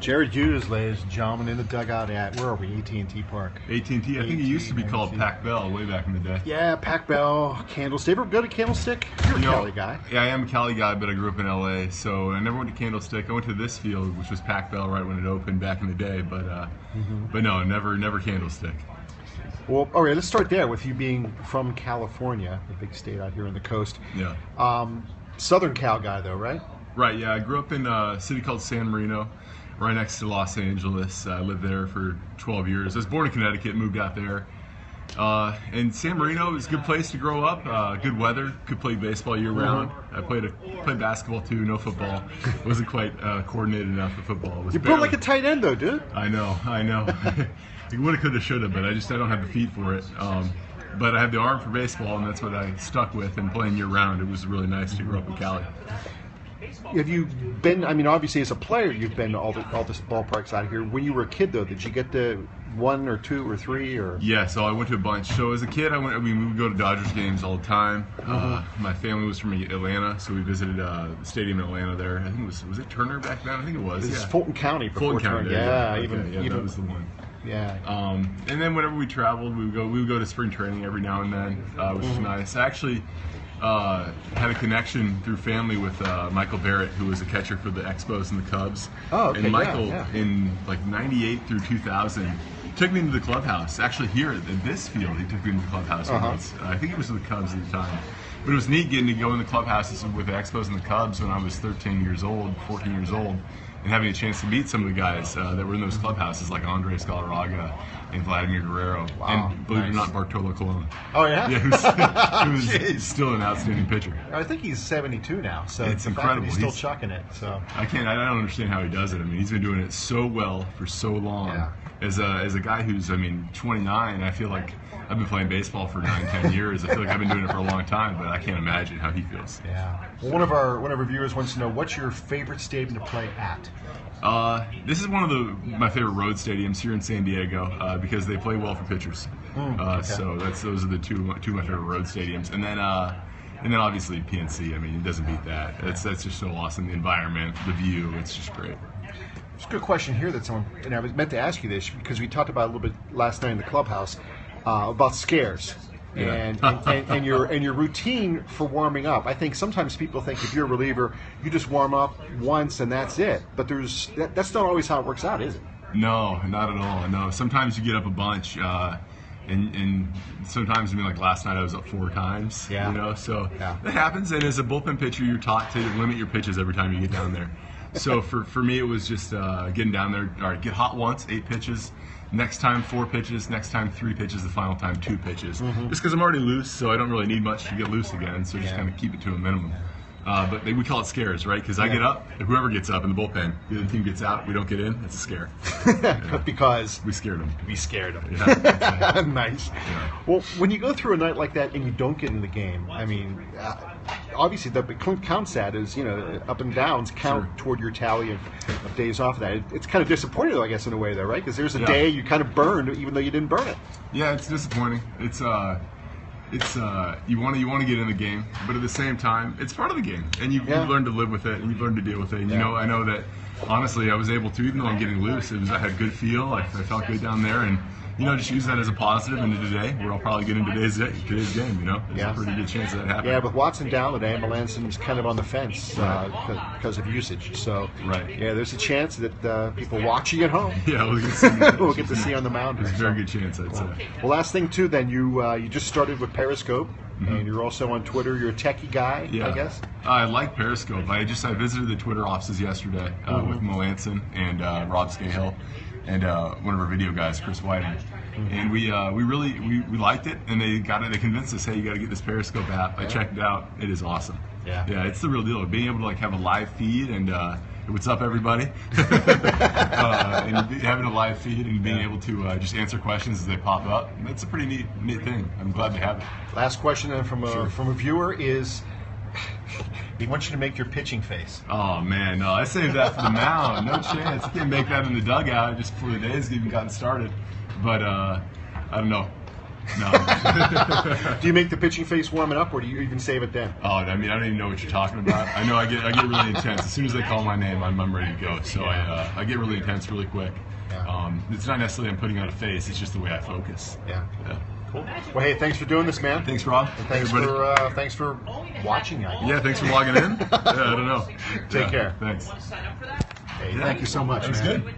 Jared Hughes, ladies and gentlemen, in the dugout at, where are we, AT&T Park? AT&T, I think it used to be called Pac Bell way back in the day. Yeah, Pac Bell, Candlestick. Ever go to Candlestick? You're a Cali guy. Yeah, I am a Cali guy, but I grew up in LA, so I never went to Candlestick. I went to this field, which was Pac Bell right when it opened back in the day, but no, never Candlestick. Well, all right, let's start there with you being from California, a big state out here on the coast. Yeah. Southern Cal guy, though, right? Right, yeah. I grew up in a city called San Marino, right next to Los Angeles. I lived there for 12 years. I was born in Connecticut, moved out there. And San Marino is a good place to grow up. Good weather, could play baseball year round. I played basketball too, no football. Wasn't quite coordinated enough for football. You're built like a tight end, though, dude. I know. You woulda, coulda, shoulda, but I don't have the feet for it. But I have the arm for baseball, and that's what I stuck with. And playing year round, it was really nice to grow up in Cali. Have you been? I mean, obviously, as a player, you've been to all the ballparks out here. When you were a kid, though, did you get to 1 or 2 or 3 or? Yeah, so I went to a bunch. So as a kid, we would go to Dodgers games all the time. My family was from Atlanta, so we visited the stadium in Atlanta. There, I think was it Turner back then? I think it was. This is Fulton County. Fulton County. Yeah, even that was the one. Yeah. And then whenever we traveled, we would go to spring training every now and then, which was nice. I actually had a connection through family with Michael Barrett, who was a catcher for the Expos and the Cubs. Oh, okay. And Michael, in like '98 through 2000, took me to the clubhouse. Actually, here at this field, he took me to the clubhouse once. I think it was with the Cubs at the time. But it was neat getting to go in the clubhouses with the Expos and the Cubs when I was 14 years old, and having a chance to meet some of the guys that were in those clubhouses, like Andres Galarraga and Vladimir Guerrero, and believe it or not, Bartolo Colon. Oh yeah, he was still an outstanding pitcher. I think he's 72 now, so it's the incredible. Fact that he's still chucking it. So I don't understand how he does it. I mean, he's been doing it so well for so long. Yeah. As a guy who's 29, I feel like I've been playing baseball for 9-10 years. I feel like I've been doing it for a long time, but I can't imagine how he feels. Yeah. Well, one of our viewers wants to know, what's your favorite stadium to play at? This is one of my favorite road stadiums here in San Diego because they play well for pitchers. So those are the two of my favorite road stadiums, and then obviously PNC. I mean, it doesn't beat that. That's just so awesome. The environment, the view, it's just great. There's a good question here that someone, and I was meant to ask you this because we talked about it a little bit last night in the clubhouse about scares. Yeah. And your routine for warming up. I think sometimes people think if you're a reliever, you just warm up once and that's it. But that's not always how it works out, is it? No, not at all. No, sometimes you get up a bunch, and sometimes, I mean, like last night I was up 4 times. Yeah. You know, so that happens. And as a bullpen pitcher, you're taught to limit your pitches every time you get down there. So for me, it was just getting down there. All right, get hot once, 8 pitches. Next time 4 pitches. Next time 3 pitches. The final time 2 pitches. Just because I'm already loose, so I don't really need much to get loose again. So just kind of keep it to a minimum. But we call it scares, right? Because I get up, whoever gets up in the bullpen, the other team gets out, we don't get in, it's a scare. Because we scared them. We scared them. Yeah, nice. Yeah. Well, when you go through a night like that and you don't get in the game, I mean, obviously the count stat is, up and downs count toward your tally of days off of that. It's kind of disappointing, though, I guess, in a way, though, right? Because there's a day you kind of burned, even though you didn't burn it. Yeah, it's disappointing. It's you want to get in the game, but at the same time, it's part of the game, and you've learned to live with it, and you've learned to deal with it. And I know that honestly, I was able to, even though I'm getting loose. I had good feel. I felt good down there, and just use that as a positive into today, where I'll probably get in today's game. There's a pretty good chance of that happening. Yeah, with Watson down today, Melanson's kind of on the fence because of usage. So yeah, there's a chance that people watching at home, we'll get to see on the mound. There's a very good chance, I'd say. Well, last thing too, then you just started with Periscope. And you're also on Twitter. You're a techie guy, I guess? I like Periscope. I visited the Twitter offices yesterday with Melanson and Rob Scahill and one of our video guys, Chris Whiting. And we really liked it, and they convinced us, hey, you got to get this Periscope app. I checked it out. It is awesome. Yeah, it's the real deal. Being able to have a live feed and what's up, everybody, and having a live feed and being able to just answer questions as they pop up. That's a pretty neat thing. I'm glad to have it. Last question then from a viewer is, he wants you to make your pitching face. Oh man, no, I saved that for the mound. No chance. I can't make that in the dugout just before the day's even gotten started. But I don't know. No. Do you make the pitching face warming up, or do you even save it then? Oh, I mean, I don't even know what you're talking about. I know I get really intense. As soon as they call my name, I'm ready to go. So I get really intense really quick. Yeah. It's not necessarily I'm putting on a face. It's just the way I focus. Yeah. Yeah. Cool. Well, hey, thanks for doing this, man. Thanks, Rob. And thanks for watching. I guess. Yeah, thanks for logging in. Yeah, I don't know. Take care. Thanks. Hey, thank you so much. That was man. good.